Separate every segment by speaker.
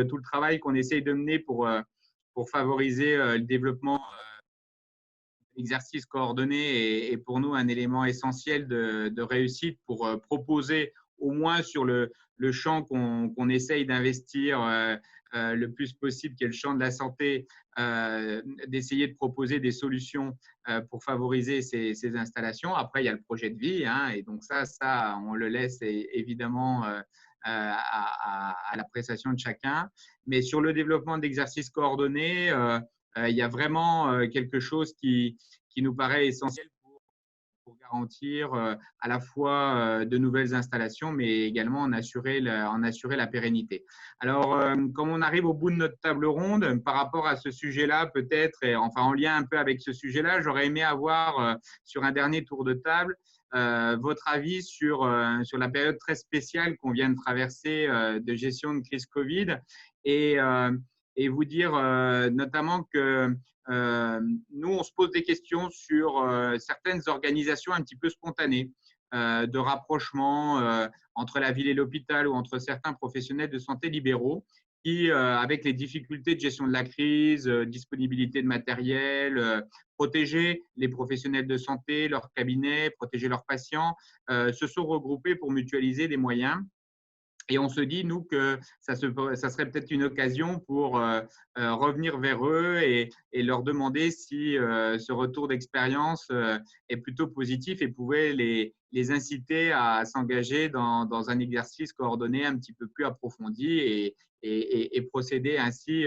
Speaker 1: tout le travail qu'on essaye de mener pour favoriser le développement l'exercice coordonné est pour nous un élément essentiel de réussite pour proposer au moins sur le champ qu'on essaye d'investir le plus possible, qui est le champ de la santé, d'essayer de proposer des solutions pour favoriser ces installations. Après, il y a le projet de vie, hein, et donc ça, on le laisse évidemment à l'appréciation de chacun. Mais sur le développement d'exercices coordonnés, il y a vraiment quelque chose qui nous paraît essentiel pour garantir à la fois de nouvelles installations, mais également en assurer la pérennité. Alors, comme on arrive au bout de notre table ronde, par rapport à ce sujet-là, peut-être, et enfin en lien un peu avec ce sujet-là, j'aurais aimé avoir sur un dernier tour de table votre avis sur la période très spéciale qu'on vient de traverser de gestion de crise Covid et vous dire notamment que nous, on se pose des questions sur certaines organisations un petit peu spontanées de rapprochement entre la ville et l'hôpital ou entre certains professionnels de santé libéraux qui, avec les difficultés de gestion de la crise, disponibilité de matériel, protéger les professionnels de santé, leurs cabinets, protéger leurs patients, se sont regroupés pour mutualiser des moyens. Et on se dit, nous, que ça serait peut-être une occasion pour revenir vers eux et leur demander si ce retour d'expérience est plutôt positif et pouvait les inciter à s'engager dans un exercice coordonné un petit peu plus approfondi et procéder ainsi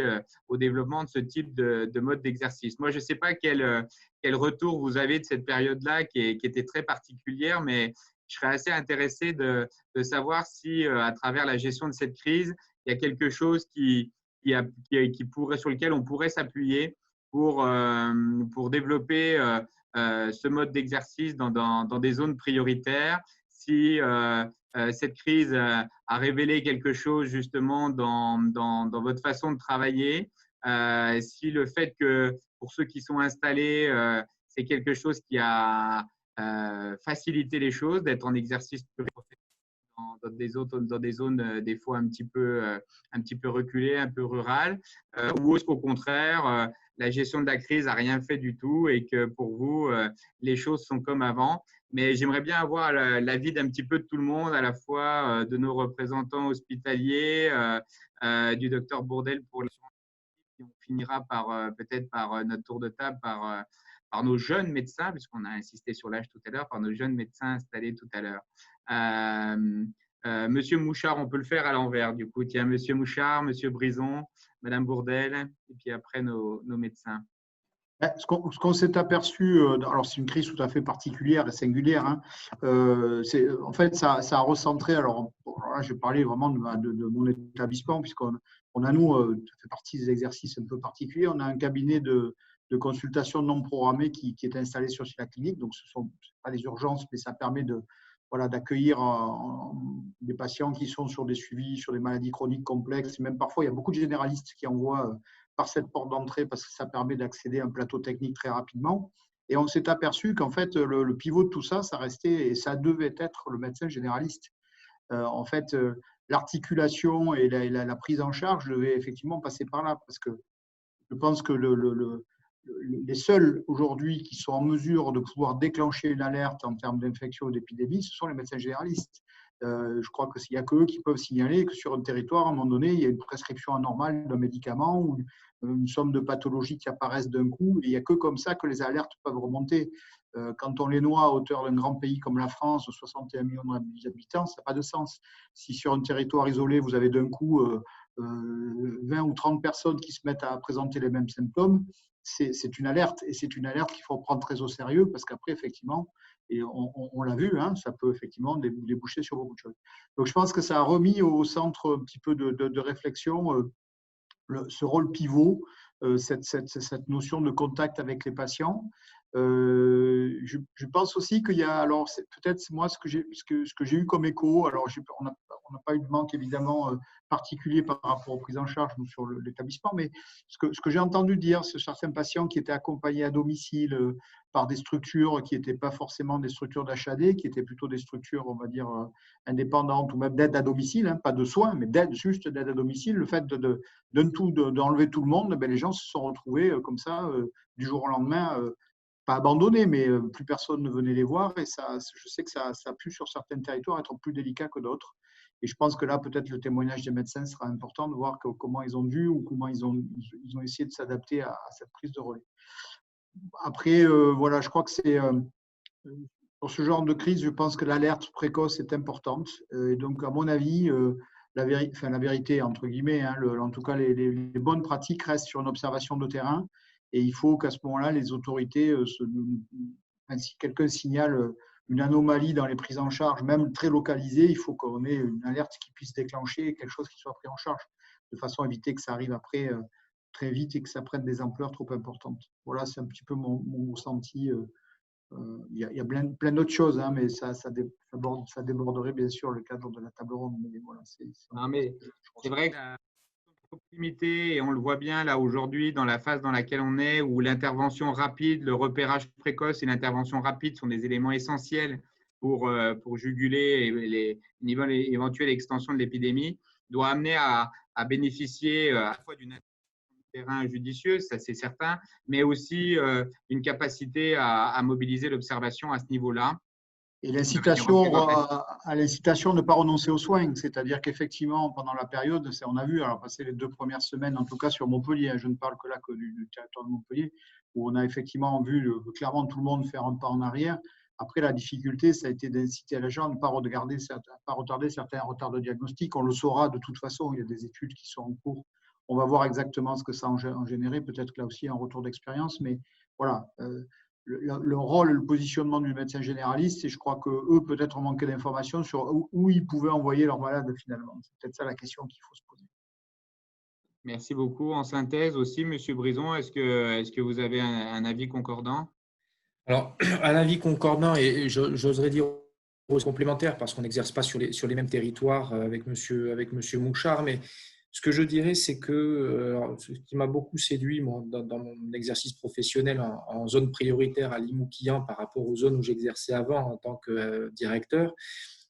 Speaker 1: au développement de ce type de mode d'exercice. Moi, je ne sais pas quel retour vous avez de cette période-là qui était très particulière, mais je serais assez intéressé de savoir si, à travers la gestion de cette crise, il y a quelque chose sur lequel on pourrait s'appuyer pour développer ce mode d'exercice dans des zones prioritaires. Si cette crise a révélé quelque chose justement dans votre façon de travailler, si le fait que pour ceux qui sont installés, c'est quelque chose qui a faciliter les choses, d'être en exercice dans des zones des fois un petit peu reculées, un peu rurales, ou est-ce qu'au contraire, la gestion de la crise n'a rien fait du tout et que pour vous, les choses sont comme avant. Mais j'aimerais bien avoir l'avis d'un petit peu de tout le monde, à la fois de nos représentants hospitaliers, du docteur Bourdelle pour les et on finira peut-être par notre tour de table par nos jeunes médecins, puisqu'on a insisté sur l'âge tout à l'heure, par nos jeunes médecins installés tout à l'heure. Monsieur Mouchard, on peut le faire à l'envers, du coup. Tiens, Monsieur Mouchard, Monsieur Brison, Madame Bourdelle, et puis après nos médecins.
Speaker 2: Ce qu'on s'est aperçu, alors c'est une crise tout à fait particulière et singulière, hein, en fait, ça a recentré, alors là, je vais parler vraiment de mon établissement, puisqu'on a, nous, ça fait partie des exercices un peu particuliers, on a un cabinet de consultation non programmée qui est installé sur la clinique, donc ce ne sont pas des urgences, mais ça permet d'accueillir des patients qui sont sur des suivis, sur des maladies chroniques complexes, même parfois il y a beaucoup de généralistes qui envoient par cette porte d'entrée parce que ça permet d'accéder à un plateau technique très rapidement. Et on s'est aperçu qu'en fait, le pivot de tout ça, ça restait et ça devait être le médecin généraliste. En fait, l'articulation et la prise en charge devait effectivement passer par là parce que je pense que les seuls aujourd'hui qui sont en mesure de pouvoir déclencher une alerte en termes d'infection ou d'épidémie, ce sont les médecins généralistes. Je crois qu'il n'y a qu'eux qui peuvent signaler que sur un territoire, à un moment donné, il y a une prescription anormale d'un médicament ou une somme de pathologies qui apparaissent d'un coup. Et il n'y a que comme ça que les alertes peuvent remonter. Quand on les noie à hauteur d'un grand pays comme la France, 61 millions d'habitants, ça n'a pas de sens. Si sur un territoire isolé, vous avez d'un coup 20 ou 30 personnes qui se mettent à présenter les mêmes symptômes, c'est une alerte. Et c'est une alerte qu'il faut prendre très au sérieux parce qu'après, effectivement, et on l'a vu, hein, ça peut effectivement déboucher sur beaucoup de choses. Donc, je pense que ça a remis au centre un petit peu de réflexion ce rôle pivot, cette notion de contact avec les patients. Je pense aussi qu'il y a, alors c'est peut-être moi ce que j'ai eu comme écho, alors on n'a pas eu de manque évidemment particulier par rapport aux prises en charge nous, sur l'établissement, mais ce que j'ai entendu dire, c'est certains patients qui étaient accompagnés à domicile par des structures qui n'étaient pas forcément des structures d'HAD, qui étaient plutôt des structures, on va dire, indépendantes ou même d'aide à domicile, hein, pas de soins, mais d'aide, juste d'aide à domicile. Le fait d'enlever tout le monde, ben, les gens se sont retrouvés comme ça, du jour au lendemain, pas abandonnés, mais plus personne ne venait les voir. Et ça, je sais que ça a pu, sur certains territoires, être plus délicat que d'autres. Et je pense que là, peut-être le témoignage des médecins sera important de voir comment ils ont vu ou comment ils ont essayé de s'adapter à cette prise de relais. Après, voilà, je crois que c'est pour ce genre de crise, je pense que l'alerte précoce est importante. Et donc, à mon avis, la vérité, entre guillemets, hein, en tout cas, les bonnes pratiques restent sur une observation de terrain. Et il faut qu'à ce moment-là, les autorités, si quelqu'un signale une anomalie dans les prises en charge, même très localisée, il faut qu'on ait une alerte qui puisse déclencher quelque chose qui soit pris en charge, de façon à éviter que ça arrive après très vite et que ça prenne des ampleurs trop importantes. Voilà, c'est un petit peu mon ressenti. Il y a plein d'autres choses, hein, mais ça déborderait bien sûr le cadre de la table ronde. Mais voilà,
Speaker 1: c'est vrai que la proximité, et on le voit bien là aujourd'hui dans la phase dans laquelle on est, où l'intervention rapide, le repérage précoce et l'intervention rapide sont des éléments essentiels pour juguler une éventuelle extension de l'épidémie, doit amener à bénéficier à la fois d'une terrain judicieux, ça c'est certain, mais aussi une capacité à mobiliser l'observation à ce niveau-là.
Speaker 2: Et l'incitation de ne pas renoncer aux soins, c'est-à-dire qu'effectivement, pendant la période, on a vu, alors passer les 2 premières semaines, en tout cas sur Montpellier, je ne parle que là que du territoire de Montpellier, où on a effectivement vu clairement tout le monde faire un pas en arrière. Après, la difficulté, ça a été d'inciter les gens à ne pas retarder certains retards de diagnostic. On le saura de toute façon, il y a des études qui sont en cours. On va voir exactement ce que ça a généré, peut-être que là aussi un retour d'expérience, mais voilà. Le rôle et le positionnement du médecin généraliste, et je crois qu'eux, peut-être, manquaient d'informations sur où ils pouvaient envoyer leurs malades finalement. C'est peut-être ça la question qu'il faut se poser.
Speaker 1: Merci beaucoup. En synthèse aussi, Monsieur Brison, est-ce que vous avez un avis concordant?
Speaker 3: Alors, un avis concordant et j'oserais dire complémentaire parce qu'on n'exerce pas sur les mêmes territoires avec monsieur Mouchard, mais ce que je dirais, c'est que ce qui m'a beaucoup séduit moi, dans mon exercice professionnel en zone prioritaire à Limoux-Quillan par rapport aux zones où j'exerçais avant en tant que directeur,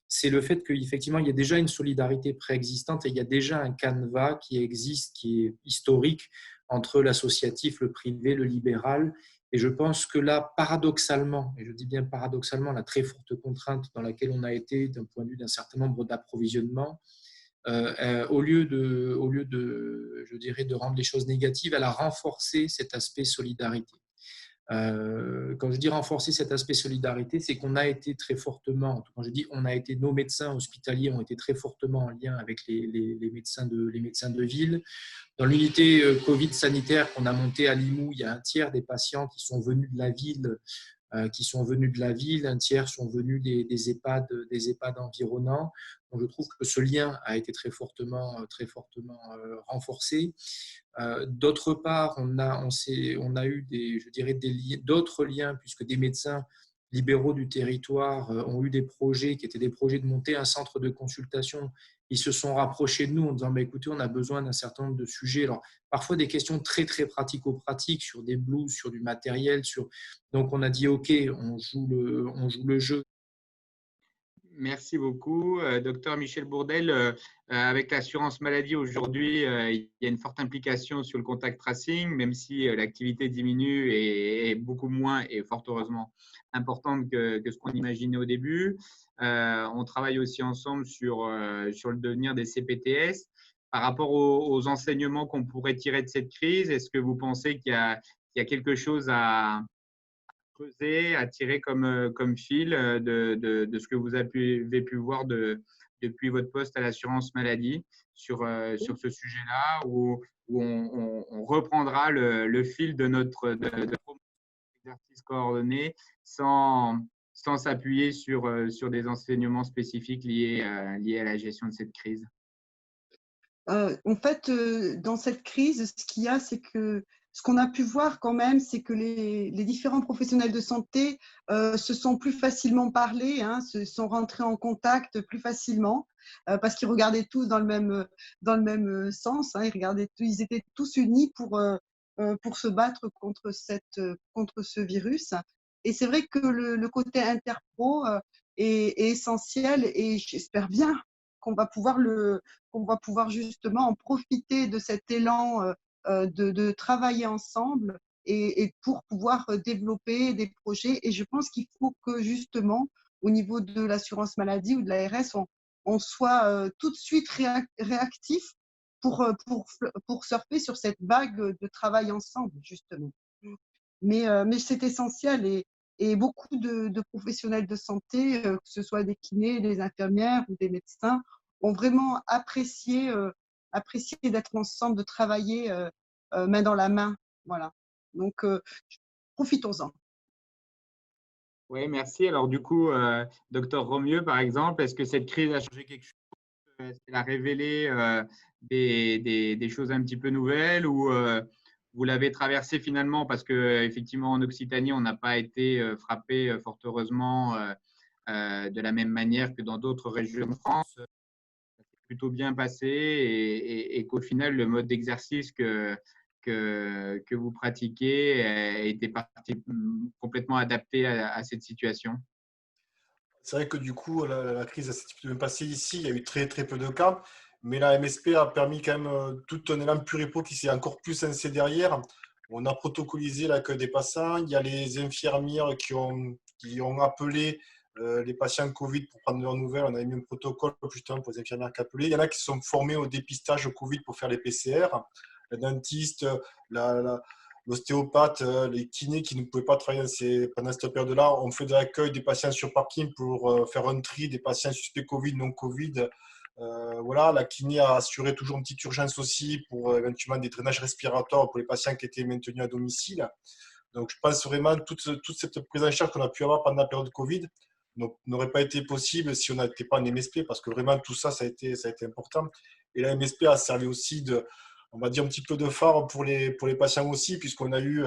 Speaker 3: c'est le fait qu'effectivement, il y a déjà une solidarité préexistante et il y a déjà un canevas qui existe, qui est historique entre l'associatif, le privé, le libéral. Et je pense que là, paradoxalement, et je dis bien paradoxalement, la très forte contrainte dans laquelle on a été d'un point de vue d'un certain nombre d'approvisionnements, au lieu de, je dirais, de rendre les choses négatives, elle a renforcé cet aspect solidarité. Quand je dis renforcer cet aspect solidarité, c'est qu'on a été très fortement, quand je dis on a été, nos médecins hospitaliers ont été très fortement en lien avec les médecins de ville. Dans l'unité Covid sanitaire qu'on a montée à Limoux, il y a un tiers des patients qui sont venus de la ville, un tiers sont venus des EHPAD environnants. Donc, je trouve que ce lien a été très fortement renforcé. D'autre part, on a eu d'autres liens, puisque des médecins libéraux du territoire ont eu des projets qui étaient des projets de monter un centre de consultation. Ils se sont rapprochés de nous en disant écoutez, on a besoin d'un certain nombre de sujets. Alors, parfois des questions très, très pratico-pratiques sur des blouses, sur du matériel. Donc, on a dit OK, on joue le jeu.
Speaker 1: Merci beaucoup. Docteur Michel Bourdelle, avec l'assurance maladie aujourd'hui, il y a une forte implication sur le contact tracing, même si l'activité diminue et est beaucoup moins, et fort heureusement, importante que ce qu'on imaginait au début. On travaille aussi ensemble sur le devenir des CPTS. Par rapport aux enseignements qu'on pourrait tirer de cette crise, est-ce que vous pensez qu'il y a quelque chose à creuser, à tirer comme fil de ce que vous avez pu voir depuis votre poste à l'assurance maladie sur ce sujet-là, où on reprendra le fil de notre exercice coordonné sans s'appuyer sur des enseignements spécifiques liés à la gestion de cette crise?
Speaker 4: En fait, dans cette crise, ce qu'il y a, c'est que ce qu'on a pu voir quand même, c'est que les différents professionnels de santé se sont plus facilement parlé, hein, se sont rentrés en contact plus facilement parce qu'ils regardaient tous dans le même sens. Hein, ils étaient tous unis pour se battre contre ce virus. Et c'est vrai que le côté interpro est essentiel et j'espère bien qu'on va pouvoir justement en profiter de cet élan de travailler ensemble et pour pouvoir développer des projets. Et je pense qu'il faut que justement, au niveau de l'assurance maladie ou de l'ARS, on soit tout de suite réactif pour surfer sur cette vague de travail ensemble, justement. Mais c'est essentiel et beaucoup de professionnels de santé, que ce soit des kinés, des infirmières ou des médecins, ont vraiment apprécié d'être ensemble, de travailler main dans la main. Voilà. Donc, profitons-en.
Speaker 1: Oui, merci. Alors du coup, docteur Romieux, par exemple, est-ce que cette crise a changé quelque chose? Est-ce qu'elle a révélé des choses un petit peu nouvelles ou vous l'avez traversée finalement parce qu'effectivement en Occitanie, on n'a pas été frappé fort heureusement de la même manière que dans d'autres régions de France. Ça s'est plutôt bien passé et qu'au final, le mode d'exercice que vous pratiquez a été complètement adapté à cette situation.
Speaker 5: C'est vrai que du coup, la crise s'est bien passée ici. Il y a eu très, très peu de cas. Mais la MSP a permis quand même tout un élan pluripo qui s'est encore plus inséré derrière. On a protocolisé l'accueil des patients. Il y a les infirmières qui ont appelé les patients Covid pour prendre leurs nouvelles. On a mis un protocole justement pour les infirmières qui appelaient. Il y en a qui sont formés au dépistage Covid pour faire les PCR. Les dentistes, l'ostéopathe, les kinés qui ne pouvaient pas travailler pendant cette période-là, on fait de l'accueil des patients sur parking pour faire un tri des patients suspects Covid, non Covid. Voilà, la kiné a assuré toujours une petite urgence aussi pour éventuellement des drainages respiratoires pour les patients qui étaient maintenus à domicile. Donc, je pense vraiment que toute cette prise en charge qu'on a pu avoir pendant la période Covid n'aurait pas été possible si on n'était pas en MSP, parce que vraiment tout ça, ça a été important. Et la MSP a servi aussi on va dire, un petit peu de phare pour les patients aussi, puisqu'on a eu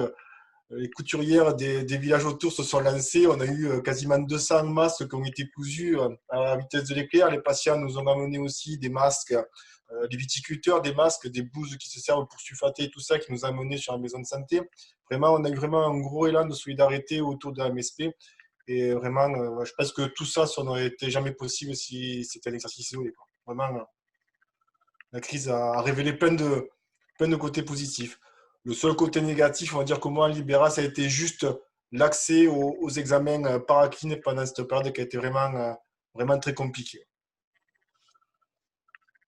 Speaker 5: les couturières des villages autour se sont lancées. On a eu quasiment 200 masques qui ont été cousus à la vitesse de l'éclair. Les patients nous ont amené aussi des masques, des viticulteurs, des masques, des blouses qui se servent pour sulfater et tout ça, qui nous a amenés sur la maison de santé. Vraiment, on a eu vraiment un gros élan de solidarité autour de la MSP. Et vraiment, je pense que tout ça, ça n'aurait été jamais possible si c'était un exercice isolé. Vraiment, la crise a révélé plein de côtés positifs. Le seul côté négatif, on va dire que moi, en libéral, ça a été juste l'accès aux examens paracliniques pendant cette période qui a été vraiment très compliquée.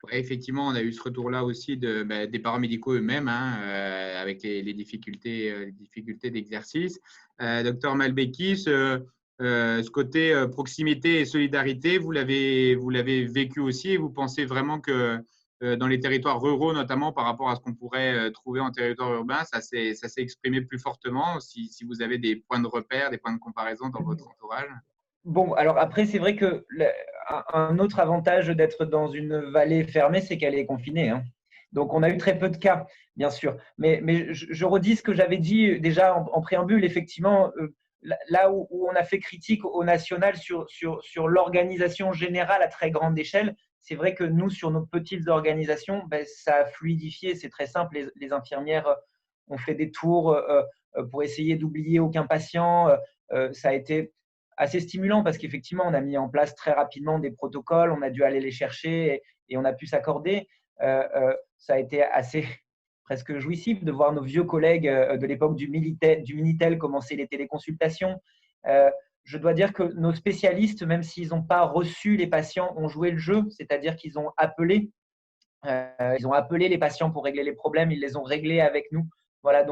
Speaker 1: Ouais, effectivement, on a eu ce retour-là aussi des paramédicaux eux-mêmes, hein, avec les difficultés d'exercice. Docteur Malbecchi, ce côté proximité et solidarité, vous l'avez vécu aussi et vous pensez vraiment que dans les territoires ruraux, notamment par rapport à ce qu'on pourrait trouver en territoire urbain, ça s'est exprimé plus fortement si vous avez des points de repère, des points de comparaison dans votre entourage?
Speaker 6: Bon, alors après, c'est vrai que un autre avantage d'être dans une vallée fermée, c'est qu'elle est confinée, hein. Donc, on a eu très peu de cas, bien sûr. Mais je redis ce que j'avais dit déjà en préambule. Effectivement, là où on a fait critique au national sur l'organisation générale à très grande échelle, c'est vrai que nous, sur nos petites organisations, ça a fluidifié. C'est très simple. Les infirmières ont fait des tours pour essayer d'oublier aucun patient. Ça a été assez stimulant parce qu'effectivement, on a mis en place très rapidement des protocoles, on a dû aller les chercher et on a pu s'accorder. Ça a été assez presque jouissif de voir nos vieux collègues de l'époque du Minitel commencer les téléconsultations. Je dois dire que nos spécialistes, même s'ils n'ont pas reçu les patients, ont joué le jeu, c'est-à-dire qu'ils ont appelé les patients pour régler les problèmes, ils les ont réglés avec nous. Voilà,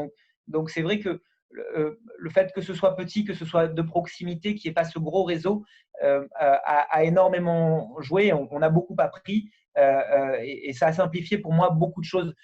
Speaker 6: donc c'est vrai que le fait que ce soit petit, que ce soit de proximité, qu'il n'y ait pas ce gros réseau, a énormément joué. On a beaucoup appris et ça a simplifié pour moi beaucoup de choses.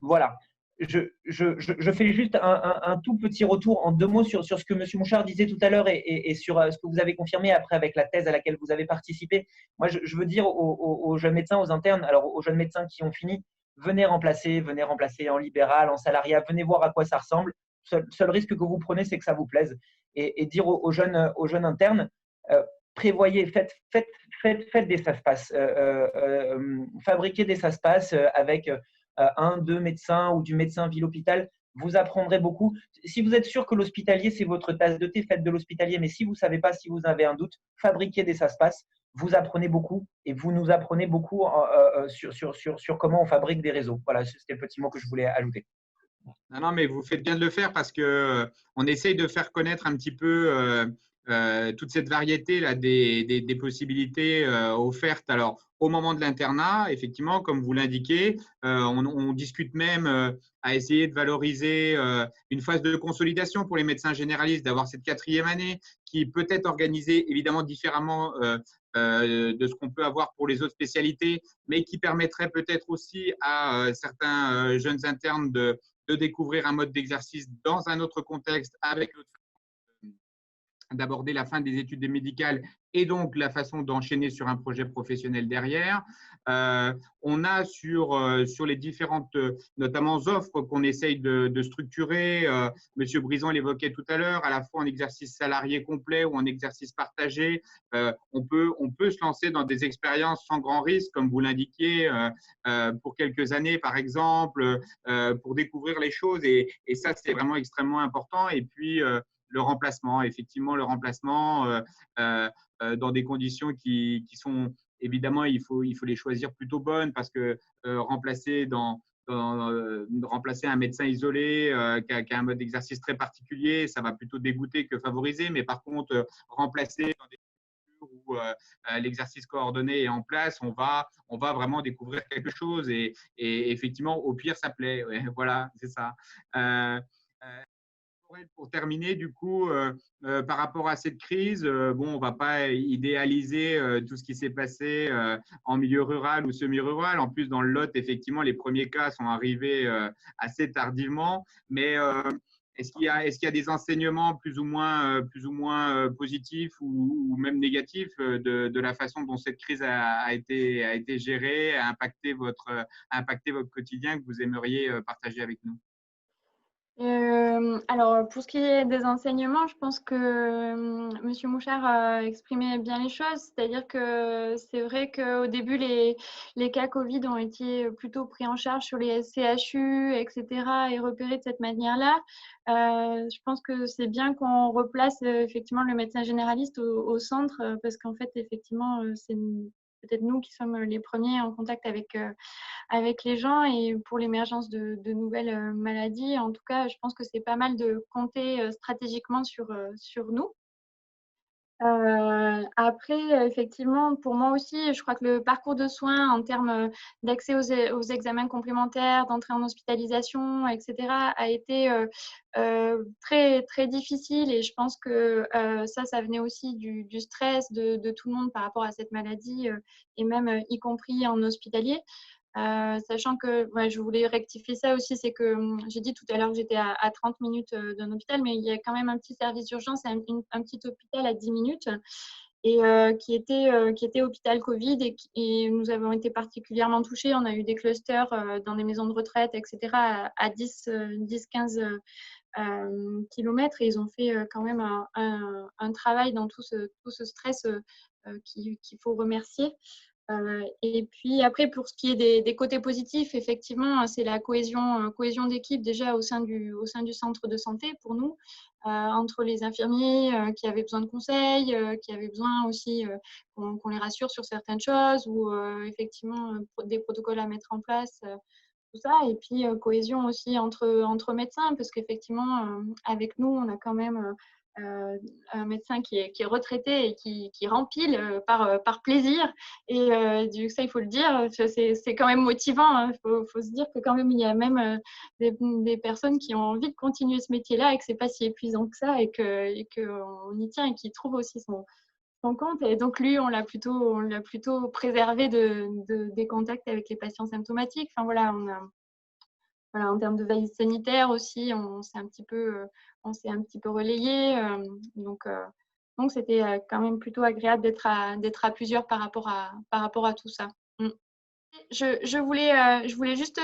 Speaker 6: Voilà. Je fais juste un tout petit retour en 2 mots sur ce que M. Mouchard disait tout à l'heure et sur ce que vous avez confirmé après avec la thèse à laquelle vous avez participé. Moi, je veux dire aux jeunes médecins, aux internes, alors aux jeunes médecins qui ont fini, venez remplacer en libéral, en salariat, venez voir à quoi ça ressemble. Seul risque que vous prenez, c'est que ça vous plaise. Et dire aux jeunes internes, prévoyez, faites des SaaS-pass, fabriquez des SaaS-pass avec un, deux médecins ou du médecin ville-hôpital. Vous apprendrez beaucoup. Si vous êtes sûr que l'hospitalier, c'est votre tasse de thé, faites de l'hospitalier. Mais si vous ne savez pas, si vous avez un doute, fabriquez des SaaS-pass. Vous apprenez beaucoup et vous nous apprenez beaucoup sur comment on fabrique des réseaux. Voilà, c'était le petit mot que je voulais ajouter.
Speaker 1: Non, mais vous faites bien de le faire parce que on essaye de faire connaître un petit peu toute cette variété là des possibilités offertes. Alors, au moment de l'internat, effectivement, comme vous l'indiquez, on discute même à essayer de valoriser une phase de consolidation pour les médecins généralistes, d'avoir cette 4e année qui peut être organisée évidemment différemment de ce qu'on peut avoir pour les autres spécialités, mais qui permettrait peut-être aussi à certains jeunes internes de découvrir un mode d'exercice dans un autre contexte avec l'autre d'aborder la fin des études médicales et donc la façon d'enchaîner sur un projet professionnel derrière. On a sur les différentes, notamment offres qu'on essaye de structurer, Monsieur Brison l'évoquait tout à l'heure, à la fois en exercice salarié complet ou en exercice partagé, on peut se lancer dans des expériences sans grand risque, comme vous l'indiquiez, pour quelques années par exemple, pour découvrir les choses et ça c'est vraiment extrêmement important. Et puis le remplacement, effectivement, le remplacement dans des conditions qui sont évidemment, il faut les choisir plutôt bonnes parce que remplacer remplacer un médecin isolé qui a un mode d'exercice très particulier, ça va plutôt dégoûter que favoriser. Mais par contre, remplacer dans des structures où l'exercice coordonné est en place, on va vraiment découvrir quelque chose et effectivement, au pire, ça plaît. Ouais, voilà, c'est ça. Pour terminer, du coup, par rapport à cette crise, bon, on ne va pas idéaliser tout ce qui s'est passé en milieu rural ou semi-rural. En plus, dans le Lot, effectivement, les premiers cas sont arrivés assez tardivement. Mais est-ce qu'il y a des enseignements plus ou moins positifs ou même négatifs de la façon dont cette crise a été gérée, a impacté votre quotidien que vous aimeriez partager avec nous?
Speaker 7: Alors, pour ce qui est des enseignements, je pense que Monsieur Mouchard a exprimé bien les choses. C'est-à-dire que c'est vrai qu'au début, les cas Covid ont été plutôt pris en charge sur les CHU, etc., et repérés de cette manière-là. Je pense que c'est bien qu'on replace effectivement le médecin généraliste au centre parce qu'en fait, effectivement, c'est peut-être nous qui sommes les premiers en contact avec les gens et pour l'émergence de nouvelles maladies. En tout cas, je pense que c'est pas mal de compter stratégiquement sur nous. Après, effectivement, pour moi aussi, je crois que le parcours de soins en termes d'accès aux examens complémentaires, d'entrée en hospitalisation, etc., a été très, très difficile et je pense que ça venait aussi du stress de tout le monde par rapport à cette maladie et même y compris en hospitalier. Sachant que je voulais rectifier ça aussi, c'est que j'ai dit tout à l'heure que j'étais à 30 minutes d'un hôpital, mais il y a quand même un petit service d'urgence, un petit hôpital à 10 minutes et qui était hôpital Covid et nous avons été particulièrement touchés. On a eu des clusters dans des maisons de retraite, etc. à 10-15 kilomètres et ils ont fait quand même un travail dans tout ce stress qu'il faut remercier. Et puis après, pour ce qui est des côtés positifs, effectivement, c'est la cohésion d'équipe déjà au sein du centre de santé pour nous, entre les infirmiers qui avaient besoin de conseils, qui avaient besoin aussi qu'on les rassure sur certaines choses ou effectivement des protocoles à mettre en place, tout ça. Et puis cohésion aussi entre médecins, parce qu'effectivement, avec nous, on a quand même un médecin qui est retraité et qui rempile par plaisir. Et ça, il faut le dire, c'est quand même motivant. Il faut se dire que quand même, il y a même des personnes qui ont envie de continuer ce métier-là et que ce n'est pas si épuisant que ça et qu'on y tient et qui trouvent aussi son compte. Et donc, lui, on l'a plutôt préservé des contacts avec les patients symptomatiques. Enfin, voilà, en termes de veille sanitaire aussi, on s'est un petit peu relayé. Donc, c'était quand même plutôt agréable d'être à plusieurs par rapport à tout ça. Je voulais juste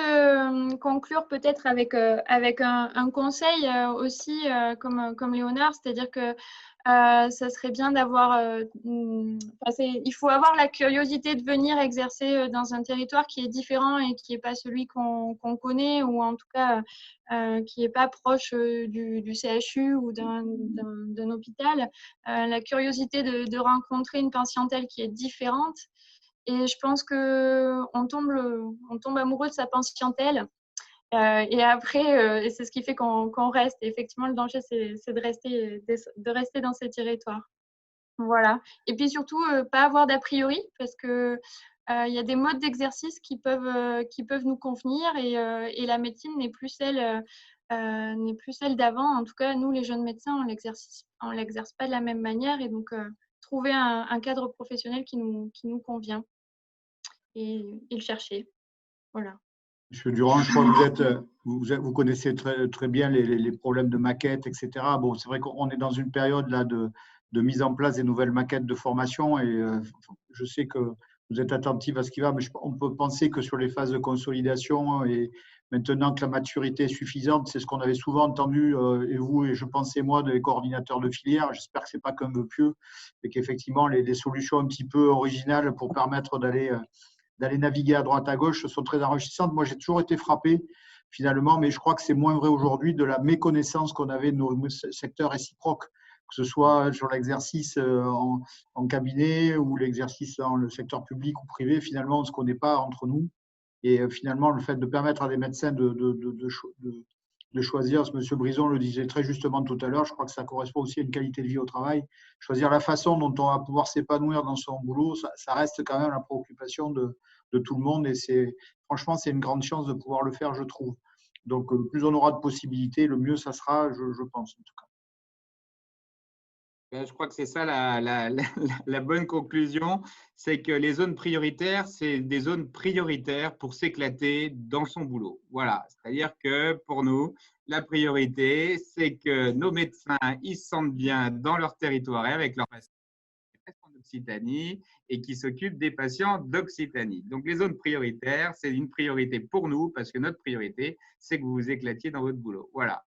Speaker 7: conclure peut-être avec un conseil aussi, comme Léonard, c'est-à-dire que ça serait bien d'avoir, il faut avoir la curiosité de venir exercer dans un territoire qui est différent et qui n'est pas celui qu'on connaît, ou en tout cas qui n'est pas proche du CHU ou d'un hôpital. La curiosité de rencontrer une patientèle qui est différente. Et je pense qu'on tombe amoureux de sa patientèle. Et après, et c'est ce qui fait qu'on reste. Et effectivement, le danger, c'est de rester dans ces territoires. Voilà. Et puis surtout, pas avoir d'a priori, parce que il y a des modes d'exercice qui peuvent nous convenir, et la médecine n'est plus celle d'avant. En tout cas, nous, les jeunes médecins, on l'exerce pas de la même manière, et donc trouver un cadre professionnel qui nous convient et le chercher. Voilà.
Speaker 2: Monsieur Durand, je crois que vous connaissez très bien les problèmes de maquettes, etc. Bon, c'est vrai qu'on est dans une période là de mise en place des nouvelles maquettes de formation, et je sais que vous êtes attentif à ce qui va, mais on peut penser que sur les phases de consolidation, et maintenant que la maturité est suffisante, c'est ce qu'on avait souvent entendu, et vous, et je pensais moi, des coordinateurs de filière. J'espère que ce n'est pas qu'un vœu pieux, et qu'effectivement les solutions un petit peu originales pour permettre d'aller naviguer à droite à gauche sont très enrichissantes. Moi, j'ai toujours été frappé finalement, mais je crois que c'est moins vrai aujourd'hui, de la méconnaissance qu'on avait de nos secteurs réciproques, que ce soit sur l'exercice en cabinet ou l'exercice dans le secteur public ou privé. Finalement, on ne se connaît pas entre nous. Et finalement, le fait de permettre à des médecins de choisir, M. Brison le disait très justement tout à l'heure, je crois que ça correspond aussi à une qualité de vie au travail. Choisir la façon dont on va pouvoir s'épanouir dans son boulot, ça reste quand même la préoccupation de tout le monde, et franchement, c'est une grande chance de pouvoir le faire, je trouve. Donc, plus on aura de possibilités, le mieux ça sera, je pense en tout cas.
Speaker 1: Je crois que c'est ça la bonne conclusion, c'est que les zones prioritaires, c'est des zones prioritaires pour s'éclater dans son boulot. Voilà, c'est-à-dire que pour nous, la priorité, c'est que nos médecins, ils se sentent bien dans leur territoire et avec leurs patients d'Occitanie, et qui s'occupent des patients d'Occitanie. Donc, les zones prioritaires, c'est une priorité pour nous, parce que notre priorité, c'est que vous vous éclatiez dans votre boulot. Voilà.